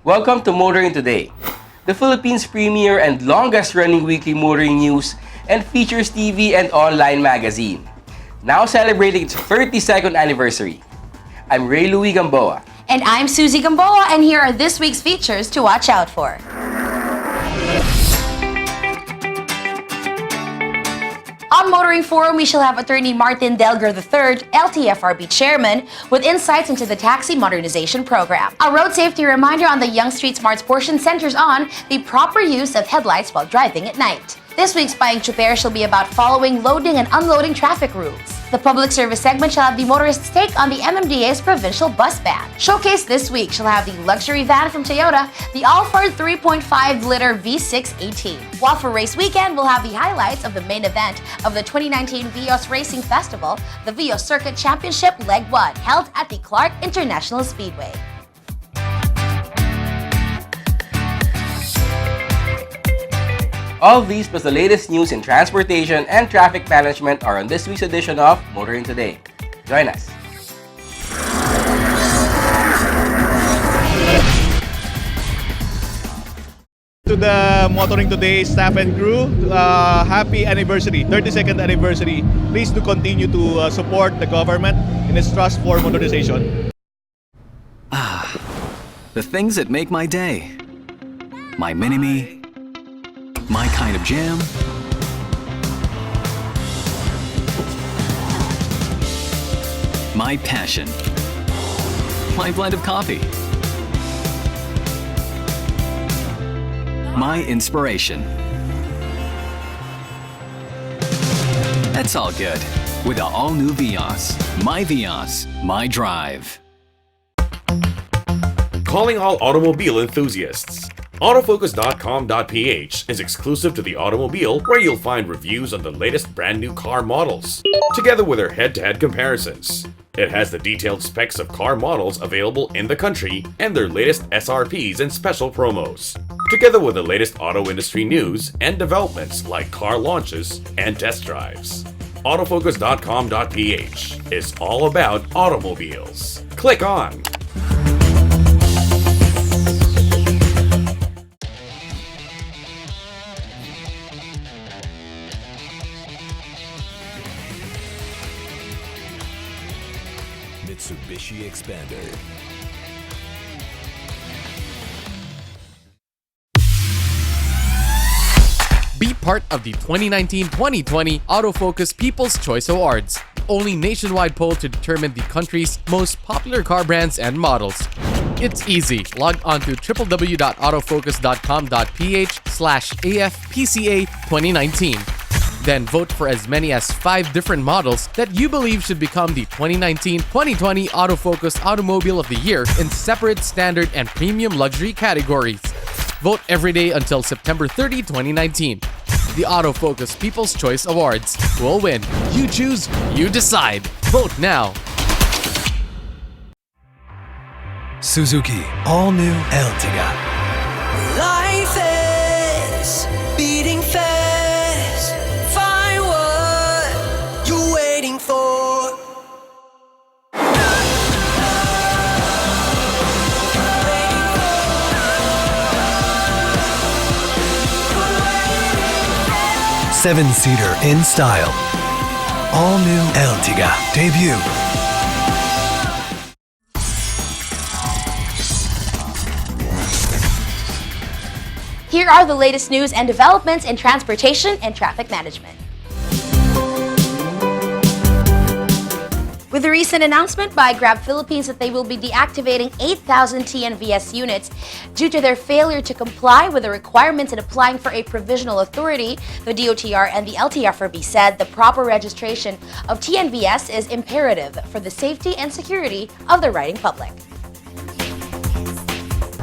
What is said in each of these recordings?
Welcome to Motoring Today, the Philippines' premier and longest-running weekly motoring news and features TV and online magazine, now celebrating its 32nd anniversary. I'm Ray Louie Gamboa. And I'm Susie Gamboa, and here are this week's features to watch out for. On Motoring Forum, we shall have attorney Martin Delgar III, LTFRB chairman, with insights into the taxi modernization program. A road safety reminder on the Young Street Smarts portion centers on the proper use of headlights while driving at night. This week's Buying Chuper shall be about following loading and unloading traffic rules. The public service segment shall have the motorist's take on the MMDA's provincial bus ban. Showcase this week shall have the luxury van from Toyota, the Alphard 3.5-liter V6 AT. While for race weekend, we'll have the highlights of the main event of the 2019 Vios Racing Festival, the Vios Circuit Championship Leg 1, held at the Clark International Speedway. All of these plus the latest news in transportation and traffic management are on this week's edition of Motoring Today. Join us. To the Motoring Today staff and crew, happy anniversary, 32nd anniversary. Please do continue to support the government in its trust for modernization. The things that make my day. My mini-me. My kind of jam. My passion. My blend of coffee. My inspiration. That's all good with the all-new Vios. My Vios, my drive. Calling all automobile enthusiasts. Autofocus.com.ph is exclusive to the automobile, where you'll find reviews on the latest brand new car models, together with their head-to-head comparisons. It has the detailed specs of car models available in the country and their latest SRPs and special promos, together with the latest auto industry news and developments like car launches and test drives. Autofocus.com.ph is all about automobiles. Click on. Mitsubishi Expander. Be part of the 2019-2020 Autofocus People's Choice Awards, the only nationwide poll to determine the country's most popular car brands and models. It's easy. Log on to www.autofocus.com.ph/AFPCA 2019. Then vote for as many as 5 different models that you believe should become the 2019-2020 Autofocus Automobile of the Year in separate standard and premium luxury categories. Vote every day until September 30, 2019. The Autofocus People's Choice Awards will win. You choose, you decide. Vote now. Suzuki All-New Ertiga. Life is beating fast. Find what you're waiting for. Seven-seater in style. All-New Ertiga debut. Here are the latest news and developments in transportation and traffic management. With the recent announcement by Grab Philippines that they will be deactivating 8,000 TNVS units due to their failure to comply with the requirements in applying for a provisional authority, the DOTR and the LTFRB said the proper registration of TNVS is imperative for the safety and security of the riding public.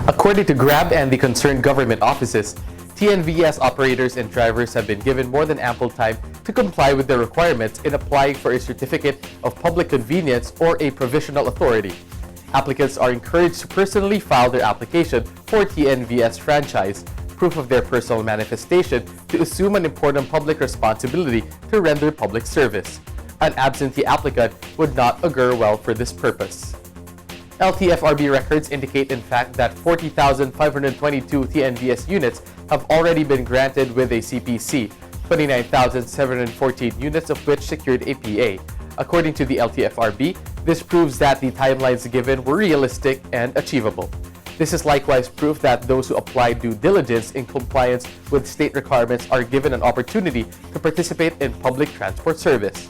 According to Grab and the concerned government offices, TNVS operators and drivers have been given more than ample time to comply with the requirements in applying for a certificate of public convenience or a provisional authority. Applicants are encouraged to personally file their application for TNVS franchise, proof of their personal manifestation to assume an important public responsibility to render public service. An absentee applicant would not augur well for this purpose. LTFRB records indicate, in fact, that 40,522 TNVS units have already been granted with a CPC, 29,714 units of which secured a PA. According to the LTFRB, this proves that the timelines given were realistic and achievable. This is likewise proof that those who apply due diligence in compliance with state requirements are given an opportunity to participate in public transport service.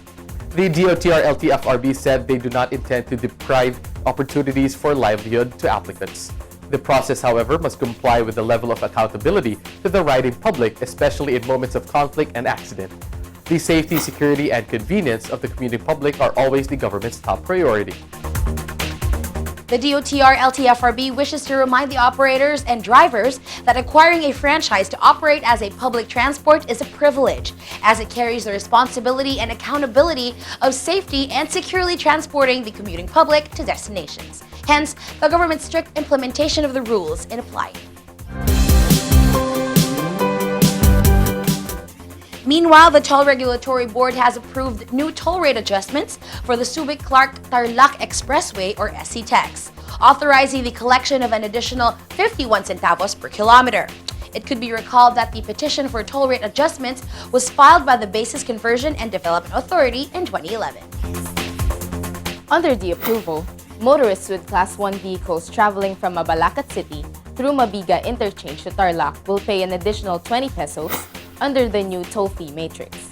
The DOTR LTFRB said they do not intend to deprive opportunities for livelihood to applicants. The process, however, must comply with the level of accountability to the riding public, especially in moments of conflict and accident. The safety, security, and convenience of the commuting public are always the government's top priority. The DOTR LTFRB wishes to remind the operators and drivers that acquiring a franchise to operate as a public transport is a privilege, as it carries the responsibility and accountability of safety and securely transporting the commuting public to destinations. Hence, the government's strict implementation of the rules in applying. Meanwhile, the Toll Regulatory Board has approved new toll rate adjustments for the Subic-Clark-Tarlac Expressway or SC-TEX, authorizing the collection of an additional 51 centavos per kilometer. It could be recalled that the petition for toll rate adjustments was filed by the Basis Conversion and Development Authority in 2011. Under the approval, motorists with Class 1 vehicles traveling from Mabalacat City through Mabiga Interchange to Tarlac will pay an additional 20 pesos under the new toll fee matrix.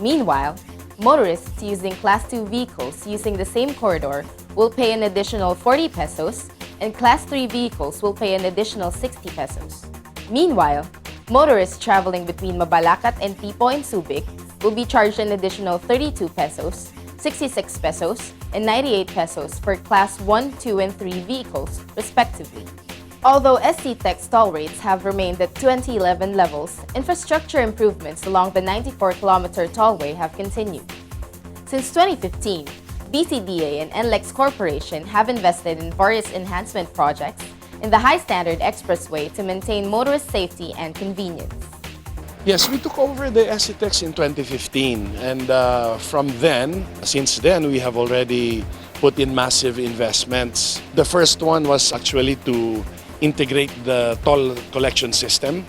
Meanwhile, motorists using Class 2 vehicles using the same corridor will pay an additional 40 pesos and Class 3 vehicles will pay an additional 60 pesos. Meanwhile, motorists traveling between Mabalacat and Tipo and Subic will be charged an additional 32 pesos, 66 pesos, and 98 pesos for Class 1, 2, and 3 vehicles, respectively. Although SC-TEX toll rates have remained at 2011 levels, infrastructure improvements along the 94-kilometer tollway have continued. Since 2015, BCDA and NLEX Corporation have invested in various enhancement projects in the high-standard expressway to maintain motorist safety and convenience. Yes, we took over the SC-TEX in 2015, and since then, we have already put in massive investments. The first one was actually to integrate the toll collection system.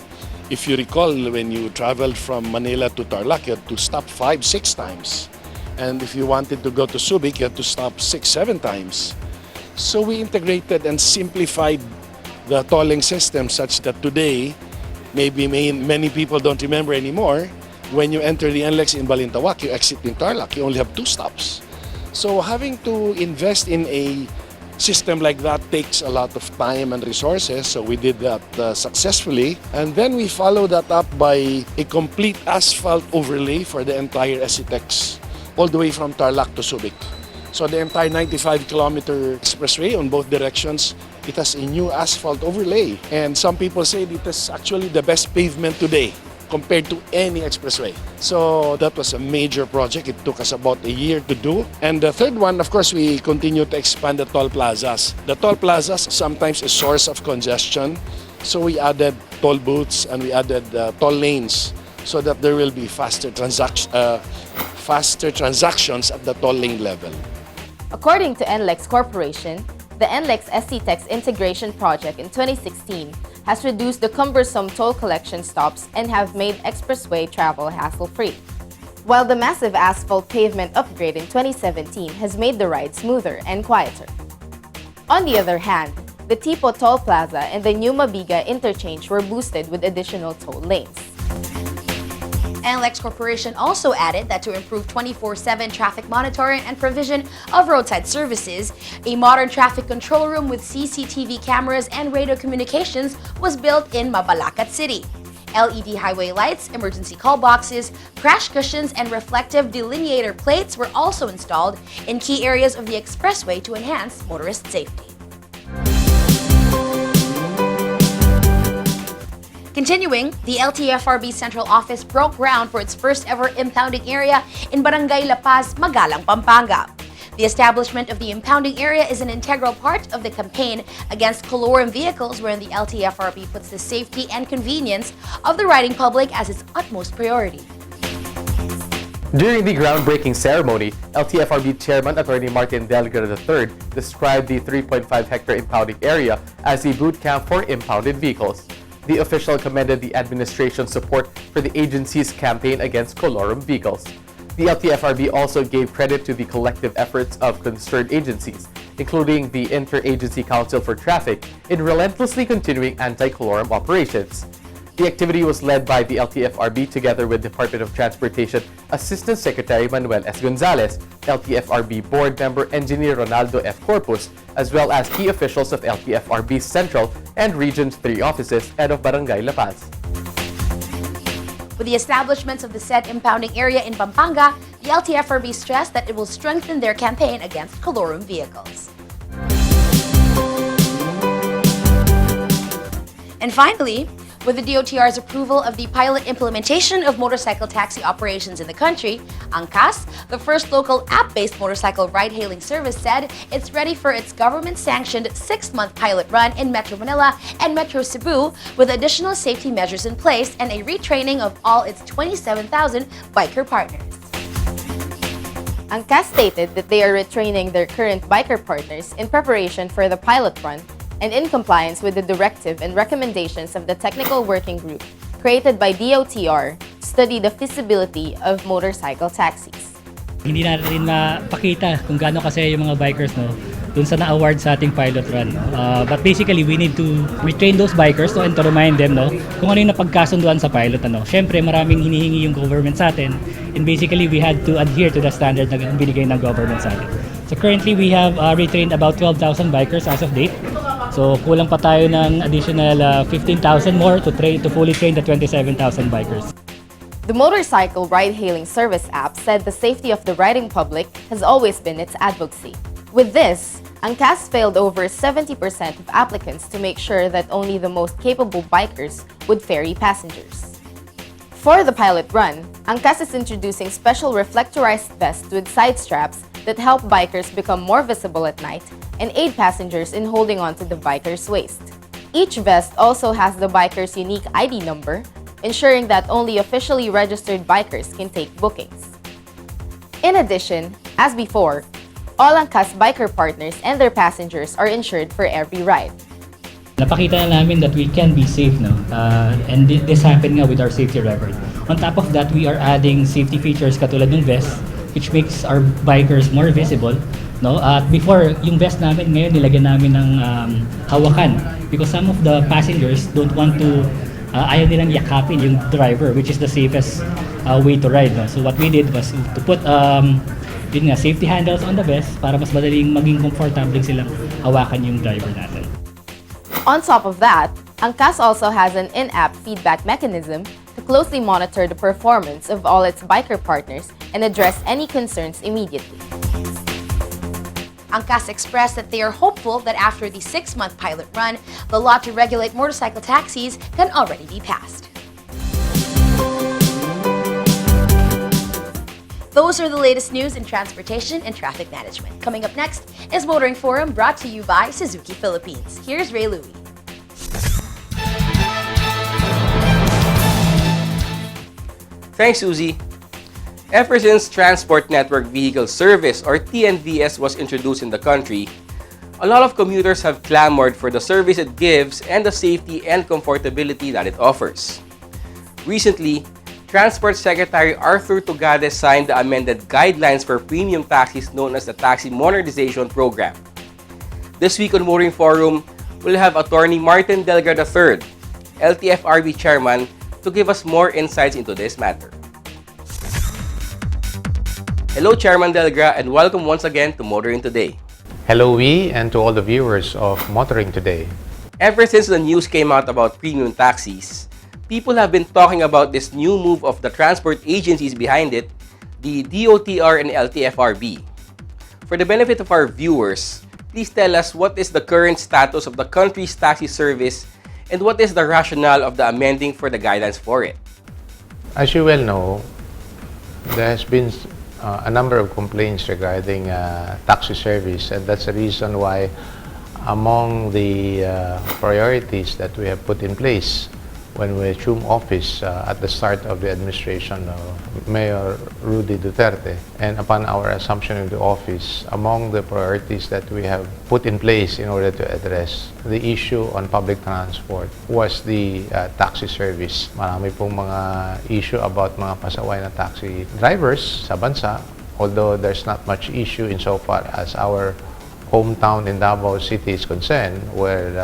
If you recall, when you traveled from Manila to Tarlac, you had to stop 5-6 times. And if you wanted to go to Subic, you had to stop 6-7 times. So we integrated and simplified the tolling system such that today, maybe many people don't remember anymore, when you enter the NLEX in Balintawak, you exit in Tarlac, you only have 2 stops. So having to invest in a system like that takes a lot of time and resources, so we did that successfully. And then we followed that up by a complete asphalt overlay for the entire SC-TEX, all the way from Tarlac to Subic. So the entire 95-kilometer expressway on both directions, it has a new asphalt overlay. And some people say it is actually the best pavement today compared to any expressway. So that was a major project. It took us about a year to do. And the third one, of course, we continue to expand the toll plazas. The toll plazas sometimes a source of congestion. So we added toll booths and we added toll lanes so that there will be faster transactions at the toll lane level. According to NLEX Corporation, the NLEX SC-TEX integration project in 2016 has reduced the cumbersome toll collection stops and have made expressway travel hassle-free. While the massive asphalt pavement upgrade in 2017 has made the ride smoother and quieter. On the other hand, the Tipo Toll Plaza and the new Mabiga interchange were boosted with additional toll lanes. NLEX Corporation also added that to improve 24/7 traffic monitoring and provision of roadside services, a modern traffic control room with CCTV cameras and radio communications was built in Mabalacat City. LED highway lights, emergency call boxes, crash cushions, and reflective delineator plates were also installed in key areas of the expressway to enhance motorist safety. Continuing, the LTFRB Central Office broke ground for its first ever impounding area in Barangay La Paz, Magalang, Pampanga. The establishment of the impounding area is an integral part of the campaign against colorum vehicles, wherein the LTFRB puts the safety and convenience of the riding public as its utmost priority. During the groundbreaking ceremony, LTFRB Chairman Attorney Martin Delgado III described the 3.5-hectare impounding area as a boot camp for impounded vehicles. The official commended the administration's support for the agency's campaign against colorum vehicles. The LTFRB also gave credit to the collective efforts of concerned agencies, including the Interagency Council for Traffic, in relentlessly continuing anti-colorum operations. The activity was led by the LTFRB together with Department of Transportation Assistant Secretary Manuel S. Gonzalez, LTFRB Board Member Engineer Ronaldo F. Corpus, as well as key officials of LTFRB's Central and Region 3 offices and of Barangay La Paz. With the establishments of the said impounding area in Pampanga, the LTFRB stressed that it will strengthen their campaign against colorum vehicles. And finally, with the DOTR's approval of the pilot implementation of motorcycle taxi operations in the country, Angkas, the first local app-based motorcycle ride-hailing service, said it's ready for its government-sanctioned 6-month pilot run in Metro Manila and Metro Cebu, with additional safety measures in place and a retraining of all its 27,000 biker partners. Angkas stated that they are retraining their current biker partners in preparation for the pilot run and in compliance with the directive and recommendations of the Technical Working Group created by DOTR to study the feasibility of motorcycle taxis. Hindi natin mapakita kung gaano kasi yung mga bikers dun sa na-award sa ating pilot run. But basically, we need to retrain those bikers and to remind them kung ano yung napagkasunduan sa pilot. Siyempre, maraming hinihingi yung government sa atin, and basically, we had to adhere to the standard na binigay ng government sa atin. So currently, we have retrained about 12,000 bikers as of date. So kulang pa tayo ng additional 15,000 more to fully train the 27,000 bikers. The motorcycle ride-hailing service app said the safety of the riding public has always been its advocacy. With this, Angkas failed over 70% of applicants to make sure that only the most capable bikers would ferry passengers. For the pilot run, Angkas is introducing special reflectorized vests with side straps that help bikers become more visible at night and aid passengers in holding on to the biker's waist. Each vest also has the biker's unique ID number, ensuring that only officially registered bikers can take bookings. In addition, as before, all Angkas biker partners and their passengers are insured for every ride. Napakita na namin that we can be safe and this happened nga with our safety record. On top of that, we are adding safety features katulad ng vest, which makes our bikers more visible. At before, yung vest namin ngayon nilagyan namin ng hawakan because some of the passengers don't want to, ayaw nilang yakapin yung driver, which is the safest way to ride. So what we did was to put safety handles on the vest para mas madaling maging comfortable silang hawakan yung driver natin. On top of that, Angkas also has an in-app feedback mechanism to closely monitor the performance of all its biker partners and address any concerns immediately. Angkas expressed that they are hopeful that after the 6-month pilot run, the law to regulate motorcycle taxis can already be passed. Those are the latest news in transportation and traffic management. Coming up next is Motoring Forum, brought to you by Suzuki Philippines. Here's Ray Louie. Thanks, Suzy. Ever since Transport Network Vehicle Service, or TNVS, was introduced in the country, a lot of commuters have clamored for the service it gives and the safety and comfortability that it offers. Recently, Transport Secretary Arthur Tugade signed the amended guidelines for premium taxis known as the Taxi Modernization Program. This week on Motoring Forum, we'll have Attorney Martin Delgado III, LTFRB Chairman, to give us more insights into this matter. Hello, Chairman Delgra, and welcome once again to Motoring Today. Hello, and to all the viewers of Motoring Today. Ever since the news came out about premium taxis, people have been talking about this new move of the transport agencies behind it, the DOTR and LTFRB. For the benefit of our viewers, please tell us what is the current status of the country's taxi service and what is the rationale of the amending for the guidelines for it. As you well know, there has been a number of complaints regarding taxi service, and that's the reason why among the priorities that we have put in place when we assumed office at the start of the administration of Mayor Rudy Duterte, and upon our assumption of the office, among the priorities that we have put in place in order to address the issue on public transport was the taxi service. Marami pong mga issue about mga pasaway na taxi drivers sa bansa, although there's not much issue insofar as our hometown in Davao City is concerned, where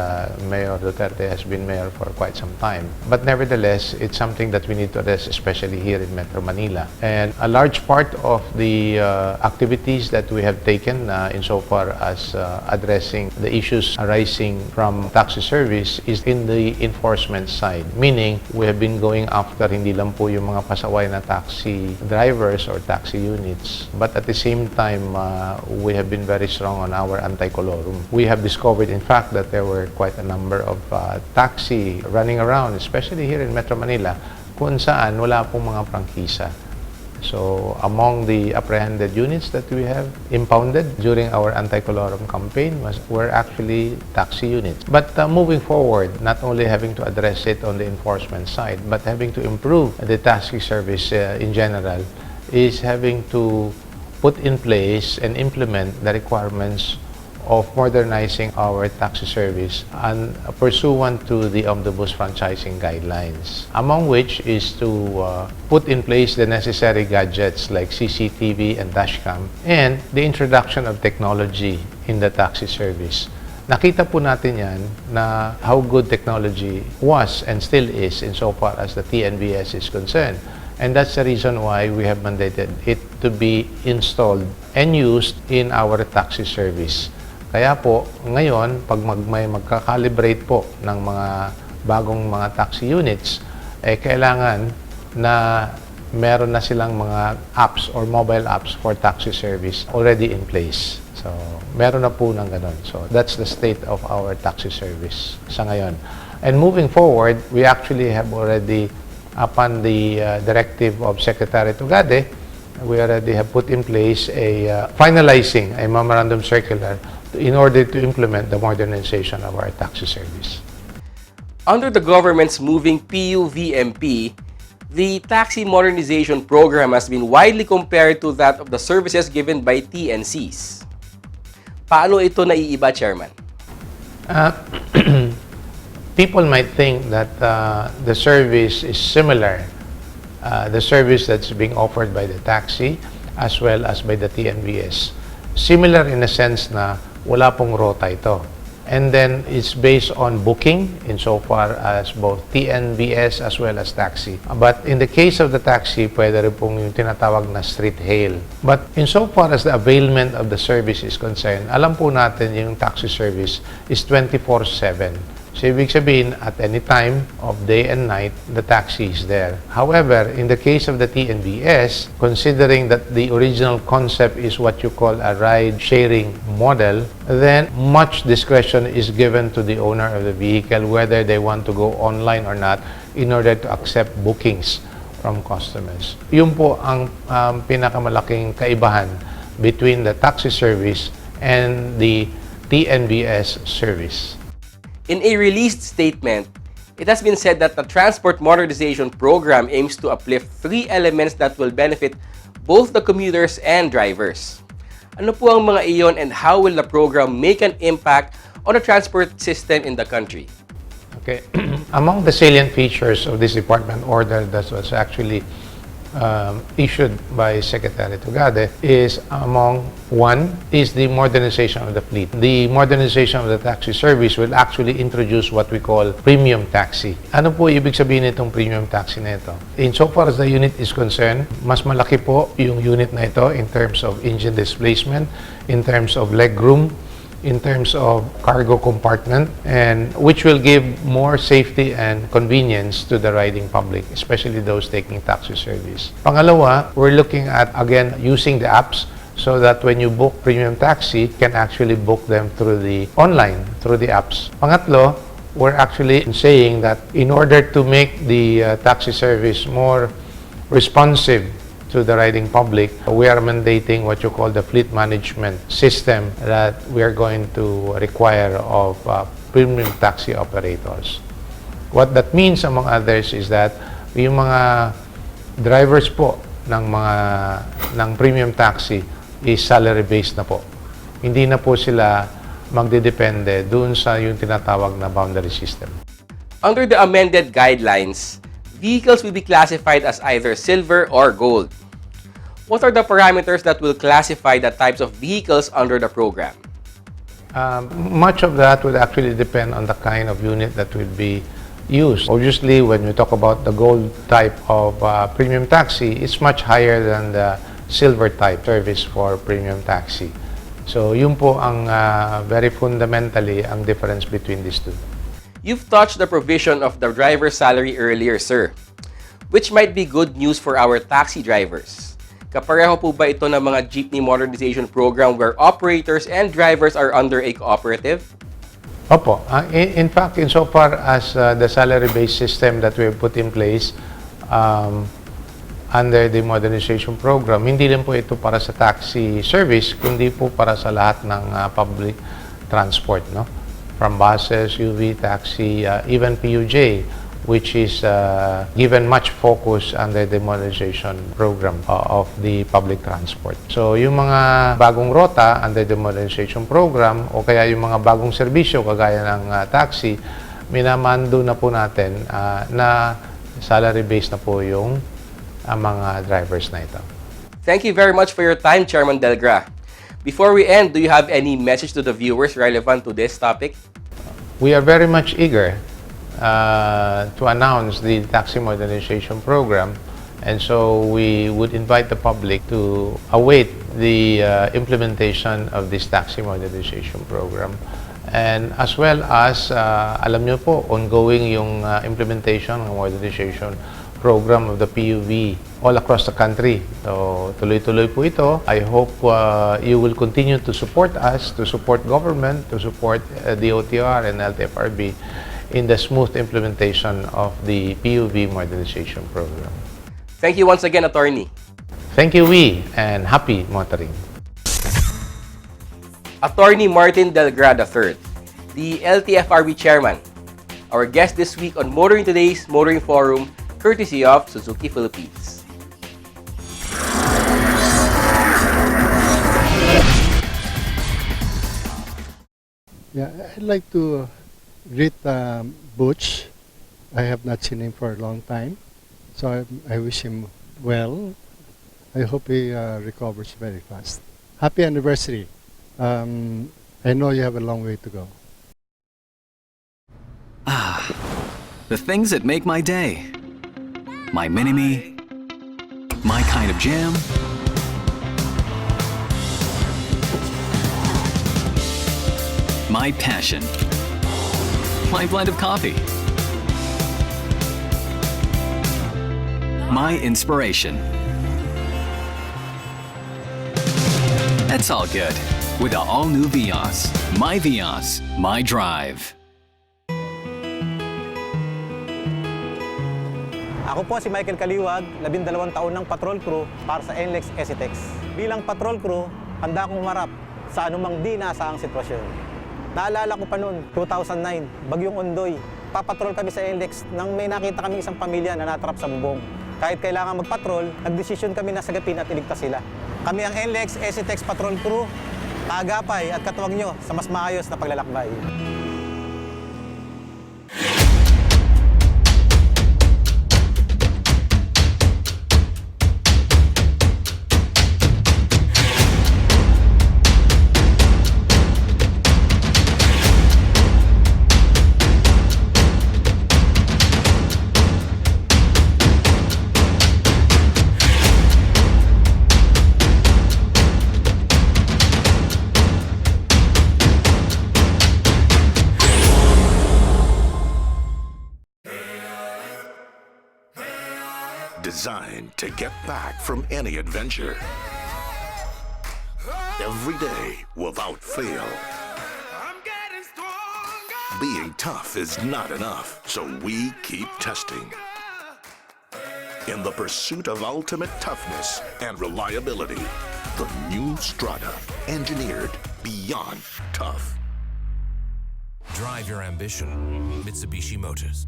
Mayor Duterte has been mayor for quite some time. But nevertheless, it's something that we need to address, especially here in Metro Manila. And a large part of the activities that we have taken insofar as addressing the issues arising from taxi service is in the enforcement side. Meaning, we have been going after hindi lang po yung mga pasaway na taxi drivers or taxi units, but at the same time, we have been very strong on our anti-colorum. We have discovered, in fact, that there were quite a number of taxi running around, especially here in Metro Manila, kung saan wala pong mga prangkisa. So, among the apprehended units that we have impounded during our anti-colorum campaign were actually taxi units. But moving forward, not only having to address it on the enforcement side, but having to improve the taxi service in general, is having to put in place and implement the requirements of modernizing our taxi service and pursuant to the Omnibus Franchising Guidelines, among which is to put in place the necessary gadgets like CCTV and dashcam and the introduction of technology in the taxi service. Nakita po natin yan na how good technology was and still is insofar as the TNVS is concerned. And that's the reason why we have mandated it to be installed and used in our taxi service. Kaya po, ngayon, pag may magka-calibrate po ng mga bagong mga taxi units, kailangan na meron na silang mga apps or mobile apps for taxi service already in place. So, meron na po ng ganun. So, that's the state of our taxi service sa ngayon. And moving forward, we actually have already, upon the directive of Secretary Tugade, we already have put in place finalizing a memorandum circular in order to implement the modernization of our taxi service. Under the government's moving PUVMP, the taxi modernization program has been widely compared to that of the services given by TNCs. Paano ito naiiba, Chairman? People might think that the service is similar, the service that's being offered by the taxi as well as by the TNVS. Similar in a sense na wala pong rota ito. And then it's based on booking insofar as both TNVS as well as taxi. But in the case of the taxi, pwede rin pong yung tinatawag na street hail. But insofar as the availment of the service is concerned, alam po natin yung taxi service is 24/7. So, ibig sabihin, at any time of day and night, the taxi is there. However, in the case of the TNVS, considering that the original concept is what you call a ride-sharing model, then much discretion is given to the owner of the vehicle whether they want to go online or not in order to accept bookings from customers. Yun po ang pinakamalaking kaibahan between the taxi service and the TNVS service. In a released statement, it has been said that the Transport Modernization Program aims to uplift 3 elements that will benefit both the commuters and drivers. Ano po ang mga iyon and how will the program make an impact on the transport system in the country? Okay. Among the salient features of this department order that was actually issued by Secretary Tugade is one is the modernization of the fleet. The modernization of the taxi service will actually introduce what we call premium taxi. Ano po ibig sabihin nitong premium taxi na ito? Insofar as the unit is concerned, mas malaki po yung unit na ito in terms of engine displacement, in terms of legroom, in terms of cargo compartment, and which will give more safety and convenience to the riding public, especially those taking taxi service. Pangalawa, we're looking at, again, using the apps so that when you book premium taxi, you can actually book them through the online, through the apps. Pangatlo, we're actually saying that in order to make the taxi service more responsive to the riding public, we are mandating what you call the fleet management system that we are going to require of premium taxi operators. What that means, among others, is that yung mga drivers po ng premium taxi is salary-based na po. Hindi na po sila magdedepende dun sa yung tinatawag na boundary system. Under the amended guidelines, vehicles will be classified as either silver or gold. What are the parameters that will classify the types of vehicles under the program? Much of that would actually depend on the kind of unit that will be used. Obviously, when we talk about the gold type of premium taxi, it's much higher than the silver type service for premium taxi. So, yun po ang very fundamentally ang difference between these two. You've touched the provision of the driver's salary earlier, sir, which might be good news for our taxi drivers. Kapareho po ba ito ng mga jeepney modernization program where operators and drivers are under a cooperative? Opo. In fact, insofar as the salary-based system that we have put in place under the modernization program, hindi lang po ito para sa taxi service, kundi po para sa lahat ng public transport, no? From buses, UV, taxi, even PUJ, which is given much focus under the modernization program of the public transport. So, yung mga bagong rota under the modernization program o kaya yung mga bagong serbisyo kagaya ng taxi, minamando na po natin na salary-based na po yung mga drivers na ito. Thank you very much for your time, Chairman Delgra. Before we end, do you have any message to the viewers relevant to this topic? We are very much eager to announce the taxi modernization program, and so we would invite the public to await the implementation of this taxi modernization program, and as well as alam nyo po, ongoing yung implementation ng modernization program of the PUV all across the country. So, tuloy-tuloy po ito. I hope you will continue to support us, to support government, to support DOTR and LTFRB in the smooth implementation of the PUV modernization program. Thank you once again, Attorney. Thank you, and happy motoring. Attorney Martin Delgra III, the LTFRB Chairman, our guest this week on Motoring Today's Motoring Forum, courtesy of Suzuki Philippines. Yeah, I'd like to greet Butch. I have not seen him for a long time, so I wish him well. I hope he recovers very fast. Happy anniversary. I know you have a long way to go. Ah, the things that make my day. My mini-me, my kind of jam, my passion, my blend of coffee, my inspiration. That's all good with the all-new Vios. My Vios, my drive. Ako po si Michael Kaliwag, 12 taon ng patrol crew para sa NLEX SCTEX. Bilang patrol crew, handa akong umarap sa anumang di naasahang sitwasyon. Naalala ko pa noon, 2009, Bagyong Ondoy. Papatrol kami sa NLEX nang may nakita kami isang pamilya na natrap sa bubong. Kahit kailangan magpatrol, nagdesisyon kami na sagapin at iligtas sila. Kami ang NLEX SCTEX Patrol Crew, kaagapay at katuwag nyo sa mas maayos na paglalakbay. designed to get back from any adventure. Every day without fail. Being tough is not enough, so we keep testing. In the pursuit of ultimate toughness and reliability, the new Strada, engineered beyond tough. Drive your ambition. Mitsubishi Motors.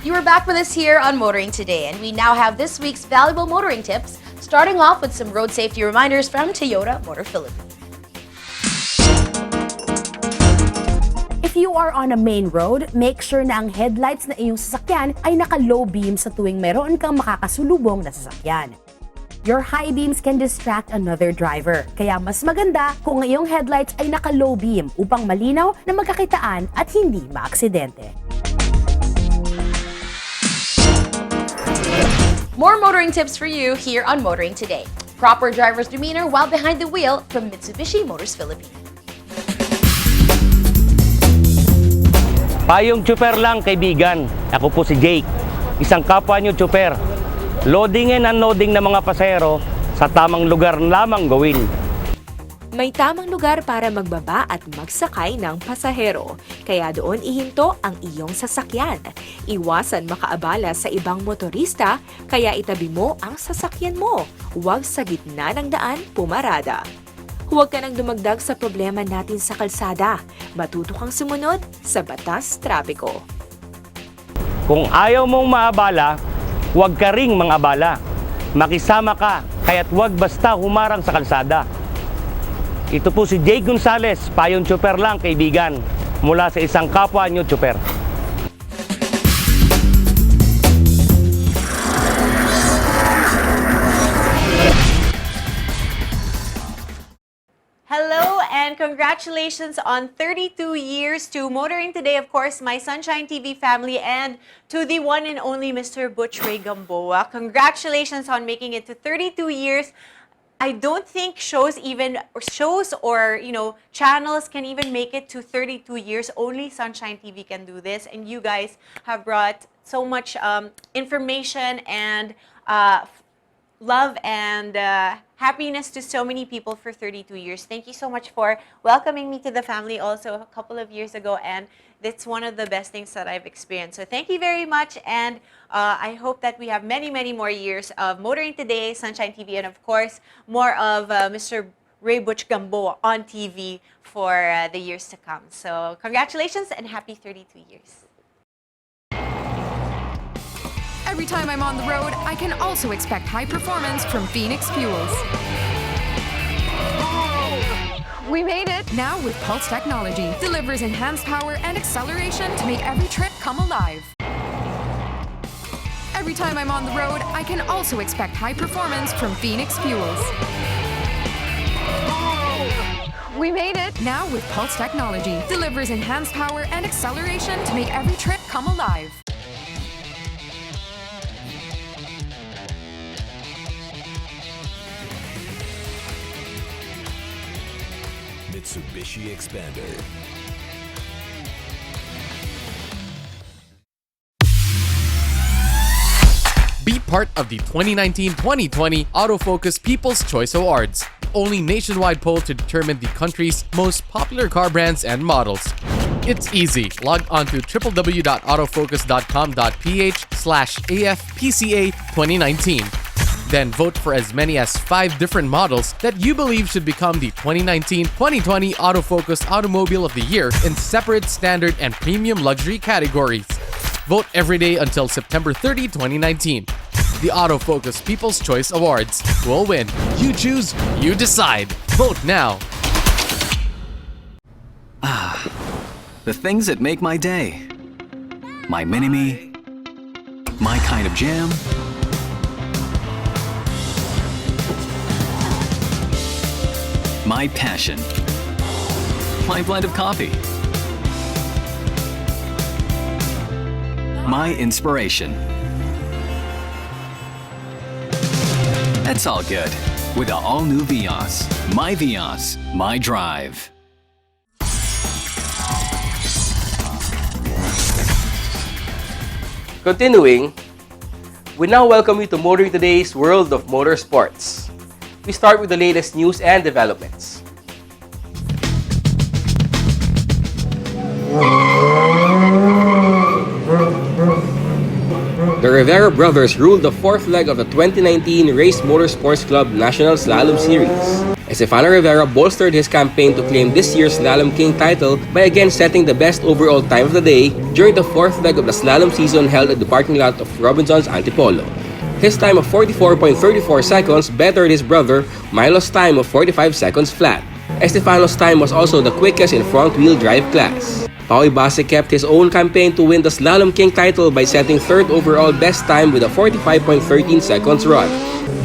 You are back with us here on Motoring Today, and we now have this week's valuable motoring tips, starting off with some road safety reminders from Toyota Motor Philippines. If you are on a main road, make sure na ang headlights na iyong sasakyan ay naka-low beam sa tuwing meron kang makakasulubong na sasakyan. Your high beams can distract another driver, kaya mas maganda kung ang iyong headlights ay naka-low beam upang malinaw na magkakitaan at hindi maaksidente. More motoring tips for you here on Motoring Today. Proper driver's demeanor while behind the wheel from Mitsubishi Motors Philippines. Payong tsuper lang, kaibigan. Ako po si Jake, isang kapwa nyo tsuper. Loading and unloading ng mga pasahero sa tamang lugar lamang gawin. May tamang lugar para magbaba at magsakay ng pasahero. Kaya doon ihinto ang iyong sasakyan. Iwasan makaabala sa ibang motorista, kaya itabi mo ang sasakyan mo. Huwag sa gitna ng daan pumarada. Huwag ka nang dumagdag sa problema natin sa kalsada. Matuto kang sumunod sa batas trapiko. Kung ayaw mong maabala, huwag ka ring mangabala. Makisama ka, kaya't huwag basta humarang sa kalsada. Ito po si Jake Gonzalez, payong tsuper lang, kaibigan, mula sa isang kapwa nyo tsuper. Hello and congratulations on 32 years to Motoring Today, of course, my Sunshine TV family, and to the one and only Mr. Butch Ray Gamboa. Congratulations on making it to 32 years. I don't think shows or channels can even make it to 32 years. Only Sunshine TV can do this, and you guys have brought so much information and love and happiness to so many people for 32 years. Thank you so much for welcoming me to the family also a couple of years ago, and that's one of the best things that I've experienced. So thank you very much, and I hope that we have many, many more years of Motoring Today, Sunshine TV, and of course, more of Mr. Ray Butch Gamboa on TV for the years to come. So congratulations and happy 32 years. Every time I'm on the road, I can also expect high performance from Phoenix Fuels. We made it! Now with Pulse technology, delivers enhanced power and acceleration to make every trip come alive. Every time I'm on the road, I can also expect high performance from Phoenix Fuels. We made it! Now with Pulse technology, delivers enhanced power and acceleration to make every trip come alive. Mitsubishi Expander. Be part of the 2019-2020 Autofocus People's Choice Awards, the only nationwide poll to determine the country's most popular car brands and models. It's easy. Log on to www.autofocus.com.ph/AFPCA 2019. Then vote for as many as 5 different models that you believe should become the 2019-2020 Autofocus Automobile of the Year in separate standard and premium luxury categories. Vote every day until September 30, 2019. The Autofocus People's Choice Awards will win. You choose, you decide. Vote now. The things that make my day. My mini-me. My kind of jam. My passion. My blend of coffee. My inspiration. That's all good with the all-new Vios. My Vios, my drive. Continuing, we now welcome you to Motoring Today's World of Motorsports. We start with the latest news and developments. The Rivera brothers ruled the fourth leg of the 2019 Race Motorsports Club National Slalom Series. Estefano Rivera bolstered his campaign to claim this year's Slalom King title by again setting the best overall time of the day during the fourth leg of the slalom season held at the parking lot of Robinson's Antipolo. His time of 44.34 seconds bettered his brother Milo's time of 45 seconds flat. Estefano's time was also the quickest in front-wheel drive class. Paui Base kept his own campaign to win the Slalom King title by setting third overall best time with a 45.13 seconds run.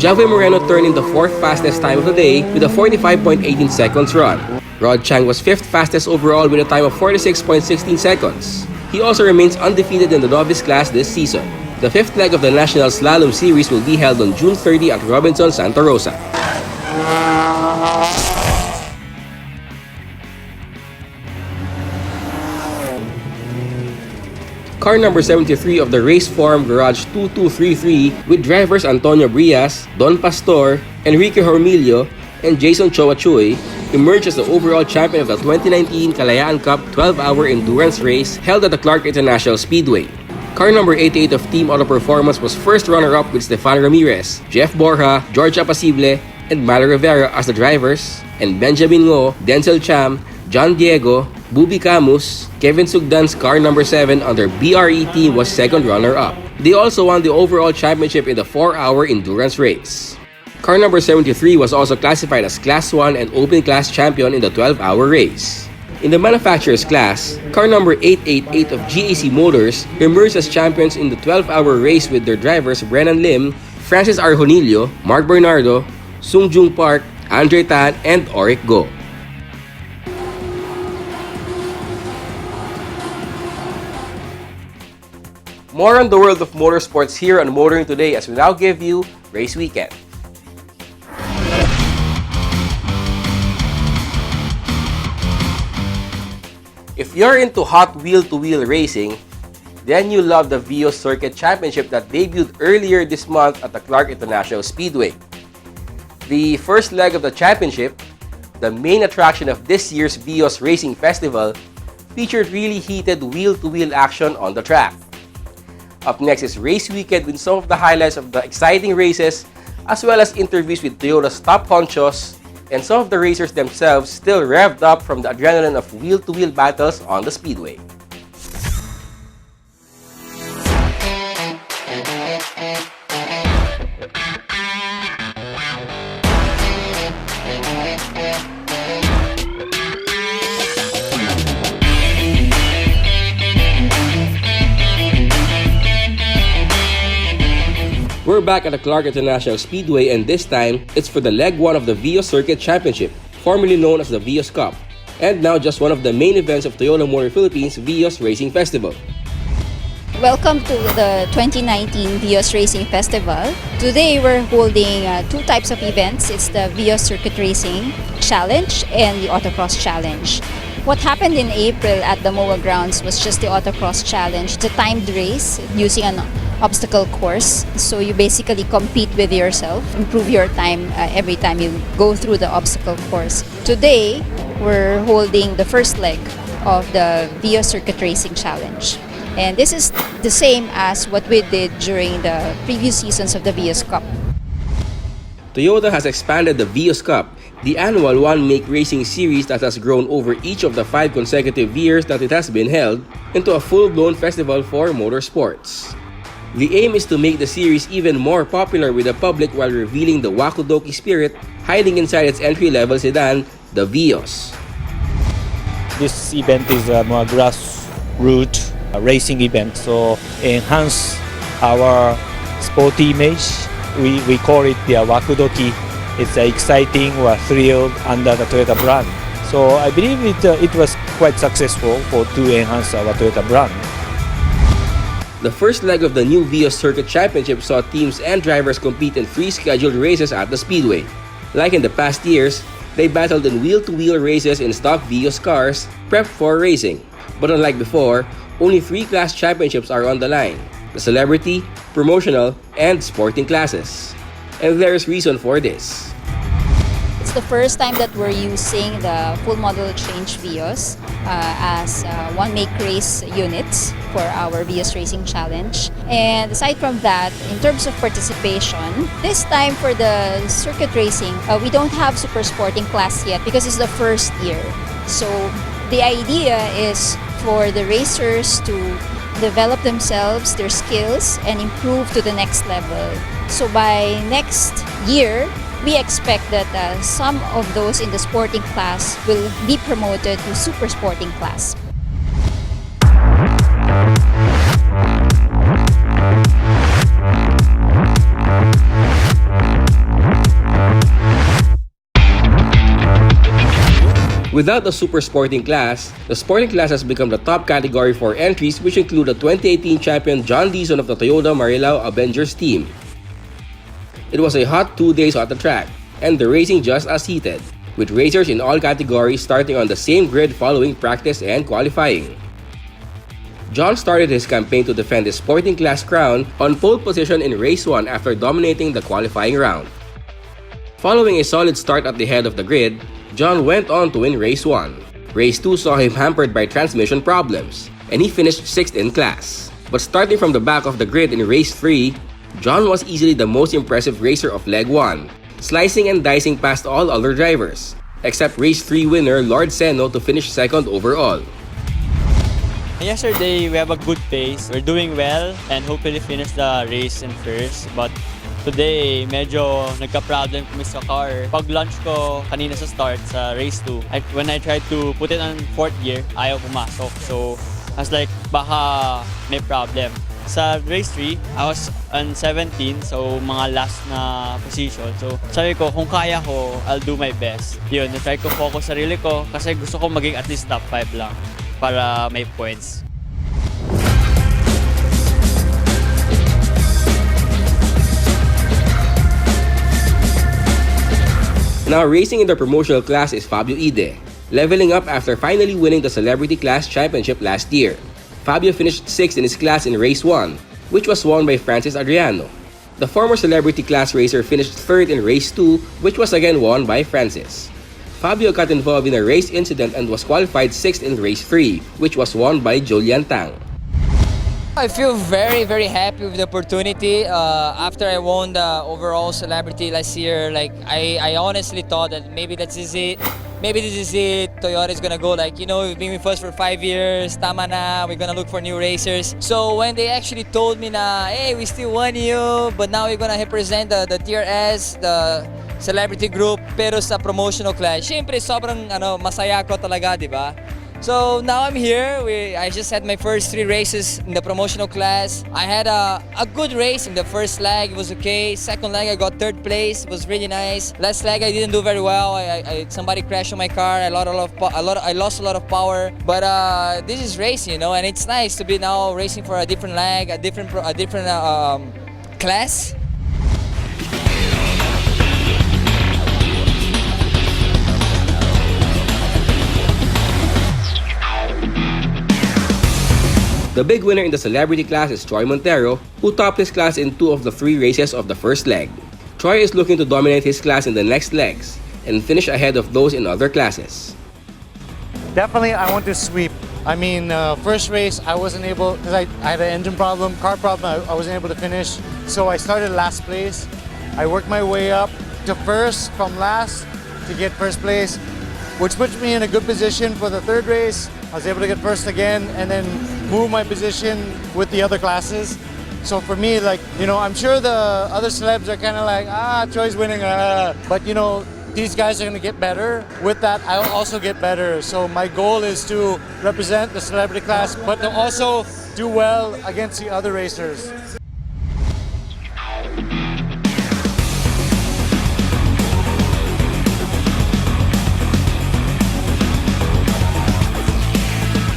Javi Moreno turned in the fourth fastest time of the day with a 45.18 seconds run. Rod Chang was fifth fastest overall with a time of 46.16 seconds. He also remains undefeated in the novice class this season. The fifth leg of the National Slalom Series will be held on June 30 at Robinson Santa Rosa. Car number 73 of the Race Forum Garage 2233 with drivers Antonio Brias, Don Pastor, Enrique Hormilio, and Jason Choachuy emerged as the overall champion of the 2019 Kalayaan Cup 12-hour endurance race held at the Clark International Speedway. Car number 88 of Team Auto Performance was first runner-up with Stefan Ramirez, Jeff Borja, George Apacible, and Malo Rivera as the drivers, and Benjamin Ngo, Denzel Cham, John Diego, Bubi Camus, Kevin Sugdan's car number 7 on their BRE team was second runner-up. They also won the overall championship in the 4-hour endurance race. Car number 73 was also classified as Class 1 and Open Class champion in the 12-hour race. In the manufacturer's class, car number 888 of GAC Motors emerged as champions in the 12-hour race with their drivers Brennan Lim, Francis Arjonillo, Mark Bernardo, Sung Jung Park, Andre Tan, and Oric Go. More on the world of motorsports here on Motoring Today as we now give you Race Weekend. If you're into hot wheel-to-wheel racing, then you love the Vios Circuit Championship that debuted earlier this month at the Clark International Speedway. The first leg of the championship, the main attraction of this year's Vios Racing Festival, featured really heated wheel-to-wheel action on the track. Up next is Race Weekend with some of the highlights of the exciting races, as well as interviews with Toyota's top honchos and some of the racers themselves still revved up from the adrenaline of wheel-to-wheel battles on the speedway. We're back at the Clark International Speedway, and this time, it's for the Leg 1 of the Vios Circuit Championship, formerly known as the Vios Cup, and now just one of the main events of Toyota Motor Philippines Vios Racing Festival. Welcome to the 2019 Vios Racing Festival. Today we're holding two types of events. It's the Vios Circuit Racing Challenge and the Autocross Challenge. What happened in April at the MOA grounds was just the Autocross Challenge. It's a timed race using an obstacle course. So you basically compete with yourself, improve your time every time you go through the obstacle course. Today, we're holding the first leg of the Vios Circuit Racing Challenge. And this is the same as what we did during the previous seasons of the Vios Cup. Toyota has expanded the Vios Cup, the annual one-make racing series that has grown over each of the 5 consecutive years that it has been held, into a full-blown festival for motorsports. The aim is to make the series even more popular with the public while revealing the wakudoki spirit hiding inside its entry-level sedan, the Vios. This event is a more grassroots racing event, so enhance our sporty image. We call it the wakudoki. It's exciting or thrilled under the Toyota brand. So I believe it was quite successful to enhance our Toyota brand. The first leg of the new Vios Circuit Championship saw teams and drivers compete in 3 scheduled races at the Speedway. Like in the past years, they battled in wheel-to-wheel races in stock Vios cars, prepped for racing. But unlike before, only 3 class championships are on the line: the celebrity, promotional, and sporting classes. And there's reason for this. It's the first time that we're using the full model change Vios as one-make race units for our Vios Racing Challenge. And aside from that, in terms of participation, this time for the circuit racing, we don't have super sporting class yet because it's the first year. So the idea is for the racers to develop themselves, their skills, and improve to the next level. So by next year, we expect that some of those in the sporting class will be promoted to super sporting class. Without the super sporting class, the sporting class has become the top category for entries, which include the 2018 champion John Dizon of the Toyota Marilao Avengers team. It was a hot 2 days at the track, and the racing just as heated, with racers in all categories starting on the same grid following practice and qualifying. John started his campaign to defend his sporting class crown on pole position in race 1 after dominating the qualifying round. Following a solid start at the head of the grid, John went on to win race 1. Race 2 saw him hampered by transmission problems, and he finished 6th in class. But starting from the back of the grid in race 3, John was easily the most impressive racer of leg 1, slicing and dicing past all other drivers, except race 3 winner Lord Seno to finish 2nd overall. Yesterday, we have a good pace. We're doing well and hopefully finish the race in first. But today, medyo nagka-problem kami sa car. Pag launch ko kanina sa start sa race 2, when I tried to put it on 4th gear, ayaw pumasok. So, I was like, baka may problem. Sa race 3, I was on 17, so mga last na position. So, sabi ko, kung kaya ko, I'll do my best. Yun, na-try ko focus sarili ko kasi gusto ko maging at least top 5 lang para may points. Now racing in the promotional class is Fabio Ide, leveling up after finally winning the Celebrity Class Championship last year. Fabio finished 6th in his class in race 1, which was won by Francis Adriano. The former Celebrity Class racer finished 3rd in race 2, which was again won by Francis. Fabio got involved in a race incident and was qualified 6th in race 3, which was won by Julian Tang. I feel very, very happy with the opportunity. After I won the overall celebrity last year, like I honestly thought that maybe this is it. Maybe this is it. Toyota is gonna go like, you know, we've been with us for 5 years. Tama na. We're gonna look for new racers. So when they actually told me na, hey, we still won you, but now we're gonna represent the Tier S, the celebrity group, pero sa promotional class. Siyempre, sobrang masaya ko talaga, di ba? So now I'm here. I just had my first 3 races in the promotional class. I had a good race in the first leg. It was okay. Second leg, I got 3rd place. It was really nice. Last leg, I didn't do very well. Somebody crashed on my car. I lost a lot of power. But this is racing, you know, and it's nice to be now racing for a different leg, a different class. The big winner in the celebrity class is Troy Montero, who topped his class in 2 of the 3 races of the first leg. Troy is looking to dominate his class in the next legs and finish ahead of those in other classes. Definitely, I want to sweep. I mean, first race, I wasn't able, because I had an engine problem, car problem, I wasn't able to finish. So I started last place. I worked my way up to first from last to get first place, which puts me in a good position for the third race. I was able to get first again and then move my position with the other classes. So for me, like, you know, I'm sure the other celebs are kind of like, Troy's winning, but you know, these guys are going to get better. With that, I'll also get better. So my goal is to represent the celebrity class, but to also do well against the other racers.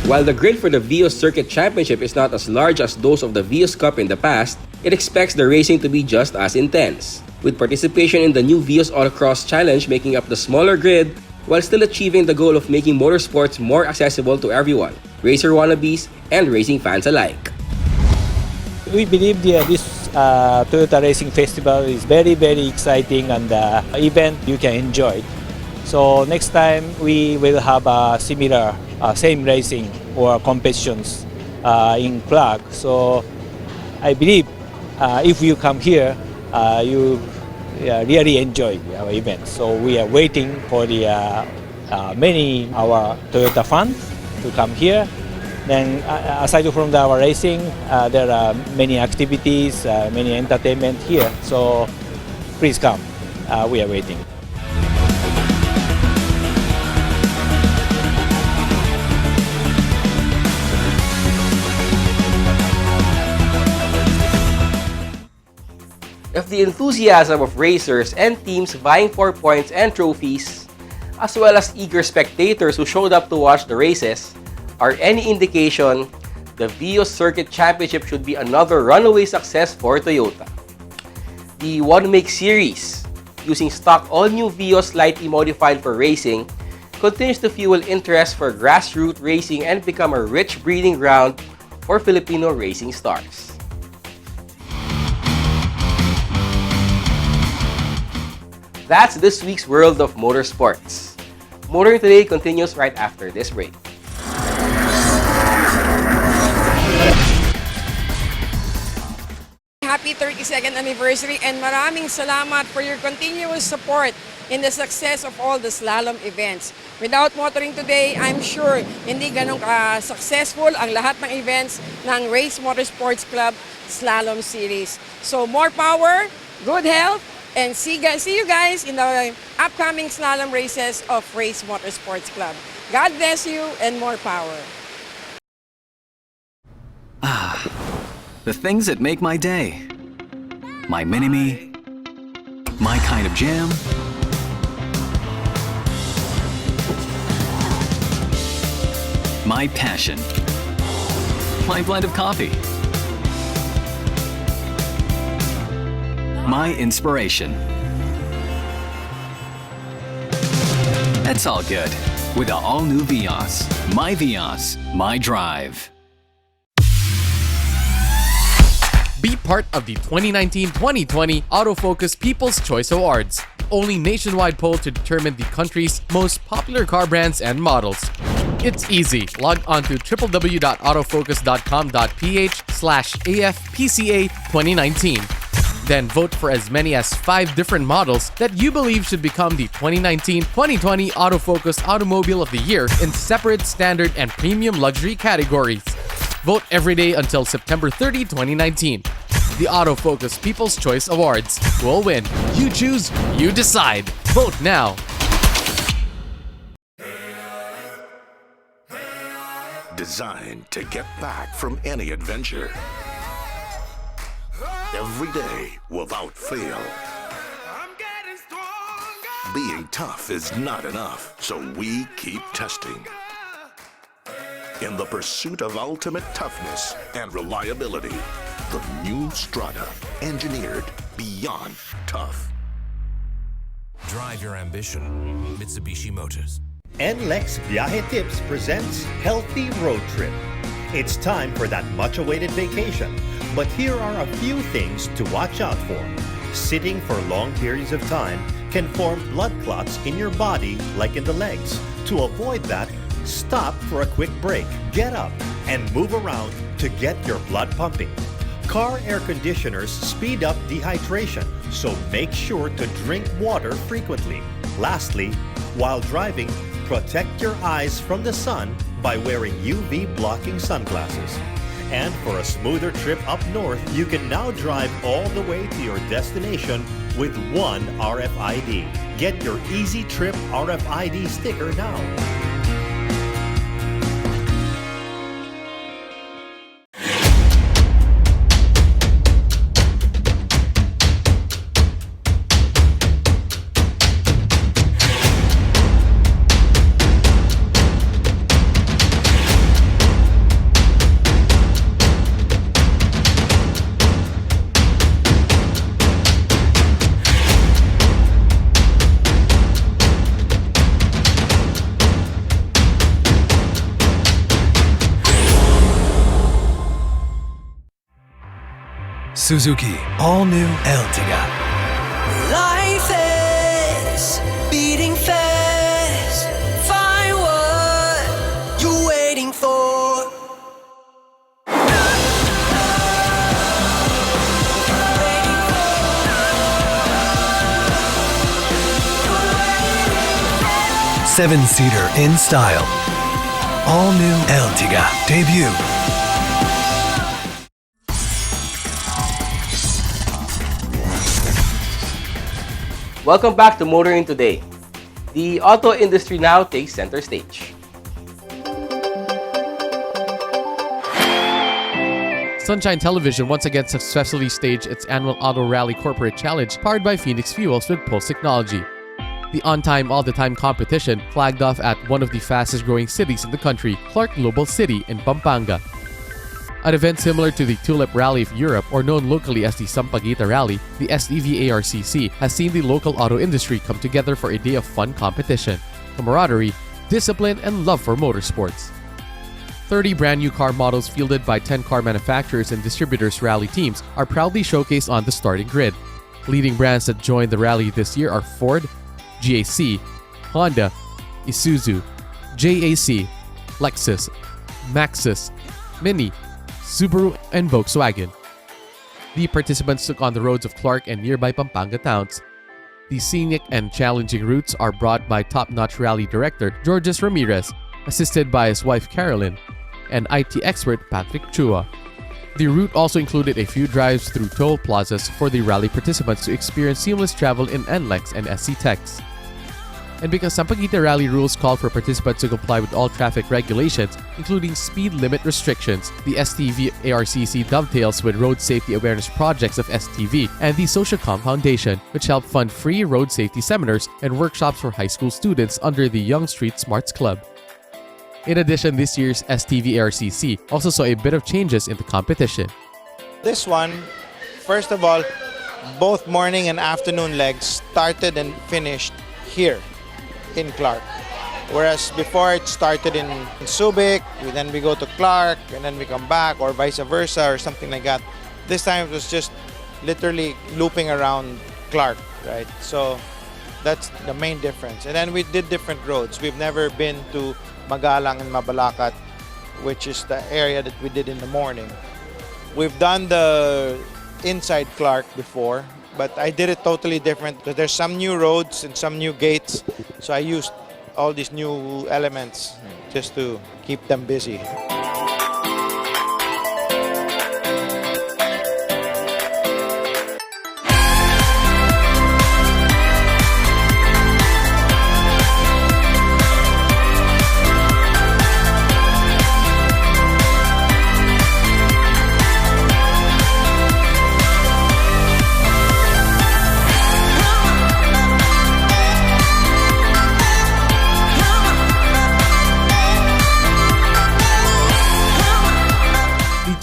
While the grid for the Vios Circuit Championship is not as large as those of the Vios Cup in the past, it expects the racing to be just as intense, with participation in the new Vios Autocross Challenge making up the smaller grid while still achieving the goal of making motorsports more accessible to everyone, racer wannabes and racing fans alike. We believe this Toyota Racing Festival is very, very exciting and event you can enjoy. So next time we will have a similar same racing or competitions in Prague. So I believe if you come here, you really enjoy our event. So we are waiting for the many our Toyota fans to come here. Then aside from our racing, there are many activities, many entertainment here. So please come. We are waiting. If the enthusiasm of racers and teams vying for points and trophies, as well as eager spectators who showed up to watch the races, are any indication, the Vios Circuit Championship should be another runaway success for Toyota. The One Make series, using stock all-new Vios slightly modified for racing, continues to fuel interest for grassroots racing and become a rich breeding ground for Filipino racing stars. That's this week's World of Motorsports. Motoring Today continues right after this break. Happy 32nd anniversary and maraming salamat for your continuous support in the success of all the slalom events. Without Motoring Today, I'm sure hindi ganun ka-successful ang lahat ng events ng Race Motorsports Club Slalom Series. So more power, good health, and see you guys in the upcoming slalom races of Race Motorsports Club. God bless you and more power. The things that make my day. My mini-me. My kind of jam. My passion. My blend of coffee. My inspiration. That's all good with the all-new Vios. My Vios, my drive. Be part of the 2019-2020 Autofocus People's Choice Awards, only nationwide poll to determine the country's most popular car brands and models. It's easy. Log on to www.autofocus.com.ph/AFPCA 2019. Then vote for as many as 5 different models that you believe should become the 2019-2020 Autofocus Automobile of the Year in separate standard and premium luxury categories. Vote every day until September 30, 2019. The Autofocus People's Choice Awards will win. You choose, you decide. Vote now. Designed to get back from any adventure. Every day without fail. Being tough is not enough, so we keep testing. In the pursuit of ultimate toughness and reliability, the new Strada, engineered beyond tough. Drive your ambition, Mitsubishi Motors. NLEX Viaje Tips presents Healthy Road Trip. It's time for that much-awaited vacation, but here are a few things to watch out for. Sitting for long periods of time can form blood clots in your body like in the legs. To avoid that, Stop for a quick break, get up, and move around to get your blood pumping. Car air conditioners speed up dehydration, so make sure to drink water frequently. Lastly, while driving, protect your eyes from the sun by wearing UV blocking sunglasses. And for a smoother trip up north, you can now drive all the way to your destination with one RFID. Get your Easy Trip RFID sticker now. Suzuki all-new Ertiga. Life is beating fast. Find what you're waiting for. Seven-seater in style. All-new Ertiga debut. Welcome back to Motoring Today. The auto industry now takes center stage. Sunshine Television once again successfully staged its annual Auto Rally Corporate Challenge powered by Phoenix Fuels with Pulse Technology. The on-time, all-the-time competition flagged off at one of the fastest-growing cities in the country, Clark Global City in Pampanga. An event similar to the Tulip Rally of Europe, or known locally as the Sampaguita Rally, the STVARCC has seen the local auto industry come together for a day of fun competition, camaraderie, discipline, and love for motorsports. 30 brand new car models fielded by 10 car manufacturers and distributors rally teams are proudly showcased on the starting grid. Leading brands that joined the rally this year are Ford, GAC, Honda, Isuzu, JAC, Lexus, Maxus, Mini, Subaru, and Volkswagen. The participants took on the roads of Clark and nearby Pampanga towns. The scenic and challenging routes are brought by top-notch rally director Georges Ramirez, assisted by his wife Carolyn, and IT expert Patrick Chua. The route also included a few drives through toll plazas for the rally participants to experience seamless travel in NLEX and SC Tex. And because Sampaguita Rally rules call for participants to comply with all traffic regulations, including speed limit restrictions, the STVARCC dovetails with road safety awareness projects of STV and the Socialcom Foundation, which help fund free road safety seminars and workshops for high school students under the Young Street Smarts Club. In addition, this year's STVARCC also saw a bit of changes in the competition. This one, first of all, both morning and afternoon legs started and finished here in Clark. Whereas before it started in Subic, then we go to Clark, and then we come back, or vice versa, or something like that. This time it was just literally looping around Clark, right? So that's the main difference. And then we did different roads. We've never been to Magalang and Mabalacat, which is the area that we did in the morning. We've done the inside Clark before, but I did it totally different because there's some new roads and some new gates. So I used all these new elements just to keep them busy.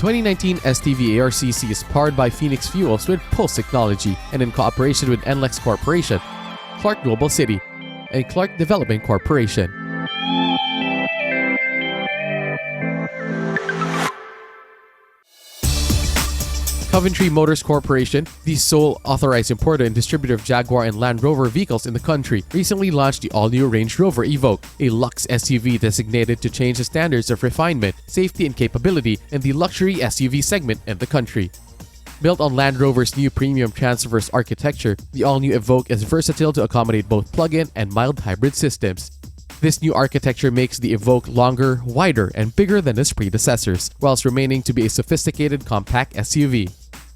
The 2019 STVARCC is powered by Phoenix Fuels with Pulse Technology and in cooperation with NLEX Corporation, Clark Global City, and Clark Development Corporation. Coventry Motors Corporation, the sole authorized importer and distributor of Jaguar and Land Rover vehicles in the country, recently launched the all-new Range Rover Evoque, a luxe SUV designated to change the standards of refinement, safety, and capability in the luxury SUV segment in the country. Built on Land Rover's new premium transverse architecture, the all-new Evoque is versatile to accommodate both plug-in and mild hybrid systems. This new architecture makes the Evoque longer, wider, and bigger than its predecessors, whilst remaining to be a sophisticated compact SUV.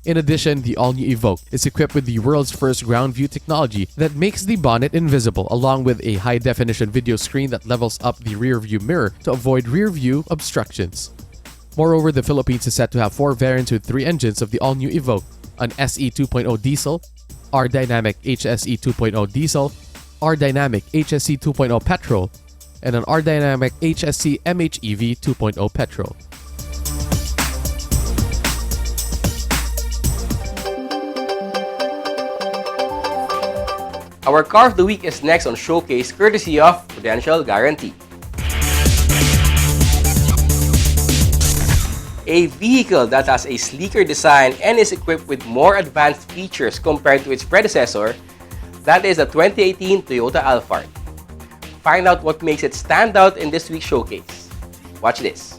In addition, the all-new Evoque is equipped with the world's first ground view technology that makes the bonnet invisible, along with a high-definition video screen that levels up the rear-view mirror to avoid rear-view obstructions. Moreover, the Philippines is set to have 4 variants with 3 engines of the all-new Evoque: an SE 2.0 diesel, R-Dynamic HSE 2.0 diesel, R-Dynamic HSC 2.0 petrol, and an R-Dynamic HSC MHEV 2.0 petrol. Our car of the week is next on Showcase, courtesy of Prudential Guarantee. A vehicle that has a sleeker design and is equipped with more advanced features compared to its predecessor, that is the 2018 Toyota Alphard. Find out what makes it stand out in this week's showcase. Watch this.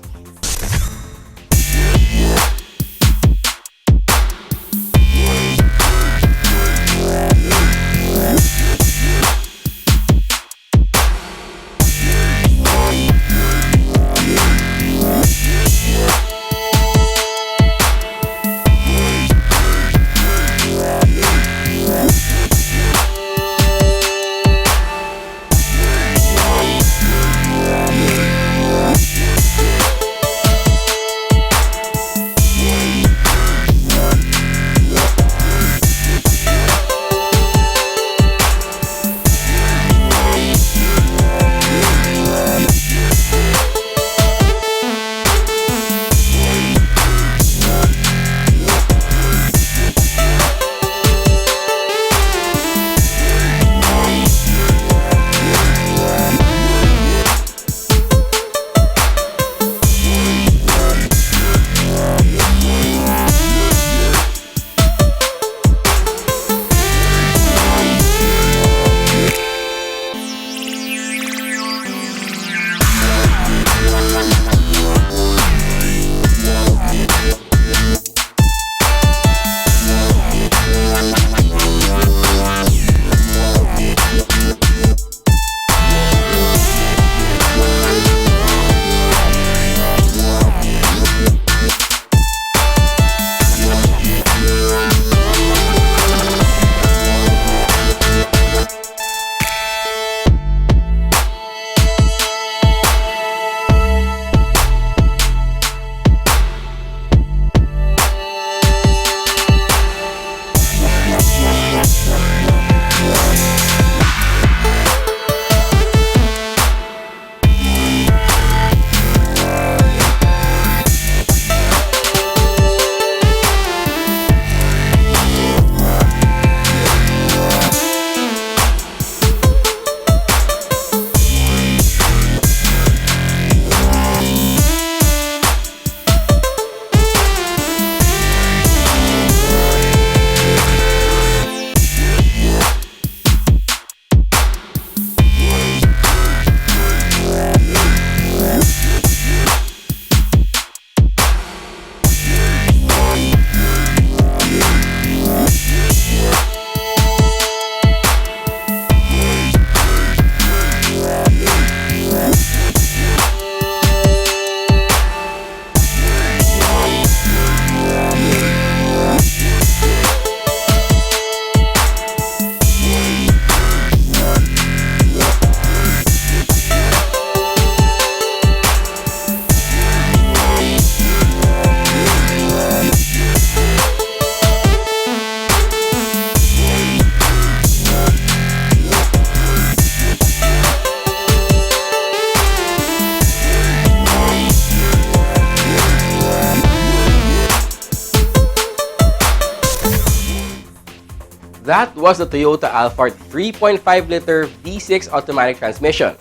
That was the Toyota Alphard 3.5-liter V6 automatic transmission,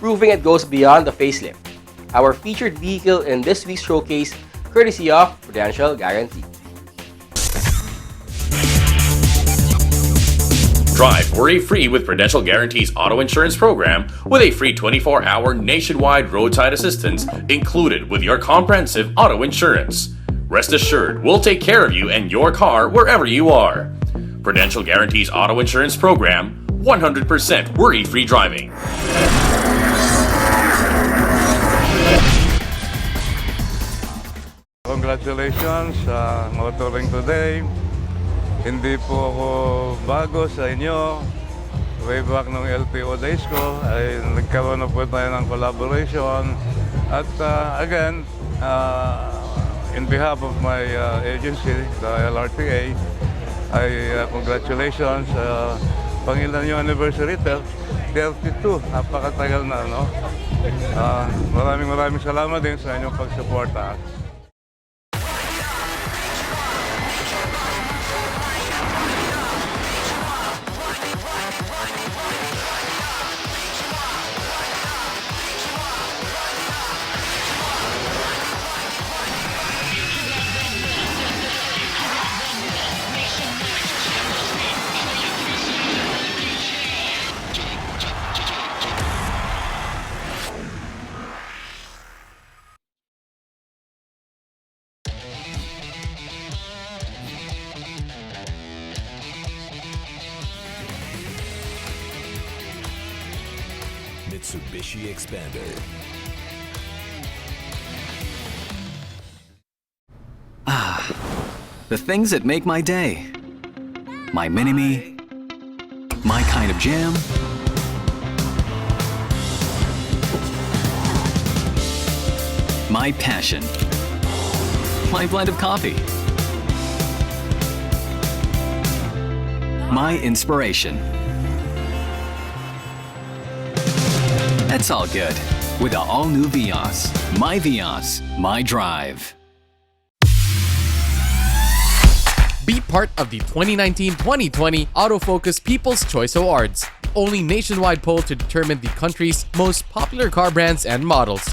proving it goes beyond the facelift. Our featured vehicle in this week's showcase, courtesy of Prudential Guarantee. Drive worry-free with Prudential Guarantees Auto Insurance Program with a free 24-hour nationwide roadside assistance included with your comprehensive auto insurance. Rest assured, we'll take care of you and your car wherever you are. Prudential Guarantees Auto Insurance Program, 100% worry-free driving. Congratulations sa Motoring Today. Hindi po ako bago sa inyo. Way back nung LTO days ko, ay nagkaroon na po tayo ng collaboration. At again, in behalf of my agency, the LRTA, ay congratulations sa pangilan yung anniversary, 32. Napakatagal na, no? Maraming salamat din sa inyong pagsuporta. Mitsubishi Expander. The things that make my day. My mini-me, my kind of jam, my passion, my blend of coffee, my inspiration. That's all good with the all-new Vios. My Vios, my drive. Be part of the 2019-2020 Autofocus People's Choice Awards. Only nationwide poll to determine the country's most popular car brands and models.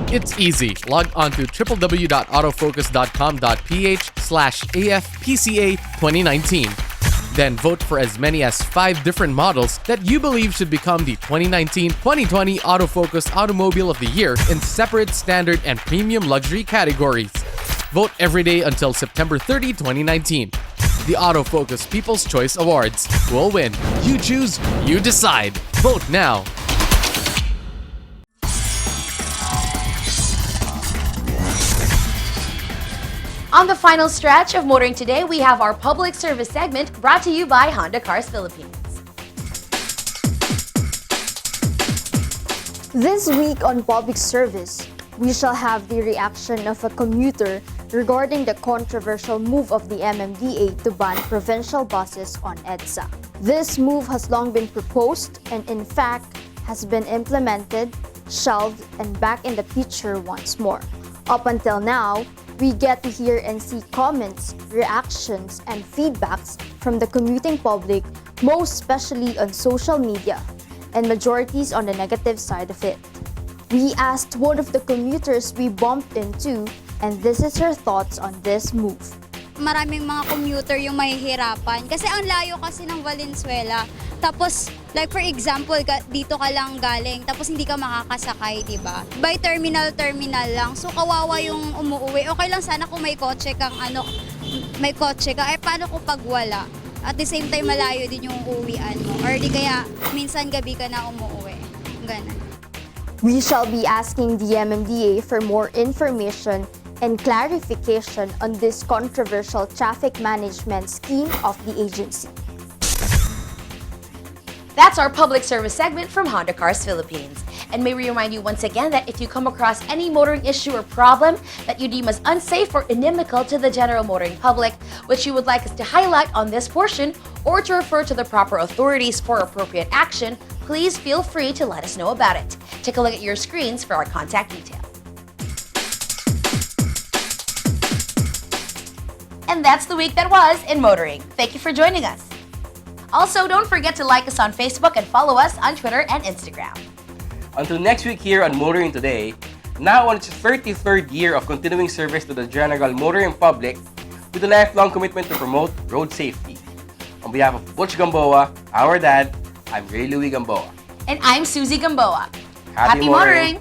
It's easy. Log on to www.autofocus.com.ph/AFPCA 2019. Then vote for as many as 5 different models that you believe should become the 2019-2020 Autofocus Automobile of the Year in separate standard and premium luxury categories. Vote every day until September 30, 2019. The Autofocus People's Choice Awards. Will win. You choose, you decide. Vote now. On the final stretch of Motoring Today, we have our public service segment brought to you by Honda Cars Philippines. This week on Public Service, we shall have the reaction of a commuter regarding the controversial move of the MMDA to ban provincial buses on EDSA. This move has long been proposed and in fact has been implemented, shelved, and back in the picture once more. Up until now, we get to hear and see comments, reactions, and feedbacks from the commuting public, most especially on social media, and majorities on the negative side of it. We asked one of the commuters we bumped into, and this is her thoughts on this move. Maraming mga commuter yung mahihirapan kasi ang layo kasi ng Valenzuela. Tapos, like for example, dito ka lang galing, tapos hindi ka makakasakay, di ba? By terminal lang. So, kawawa yung umuwi. Okay lang sana kung may kotse kang may kotse ka. Paano kung pag wala? At the same time, malayo din yung uwian mo. Or di kaya, minsan gabi ka na umuwi. Ganun. We shall be asking the MMDA for more information and clarification on this controversial traffic management scheme of the agency. That's our public service segment from Honda Cars Philippines. And may we remind you once again that if you come across any motoring issue or problem that you deem as unsafe or inimical to the general motoring public, which you would like us to highlight on this portion or to refer to the proper authorities for appropriate action, please feel free to let us know about it. Take a look at your screens for our contact details. And that's the week that was in motoring. Thank you for joining us. Also, don't forget to like us on Facebook and follow us on Twitter and Instagram. Until next week here on Motoring Today, now on its 33rd year of continuing service to the general motoring public with a lifelong commitment to promote road safety. On behalf of Butch Gamboa, our dad, I'm Ray Louie Gamboa. And I'm Susie Gamboa. Happy motoring!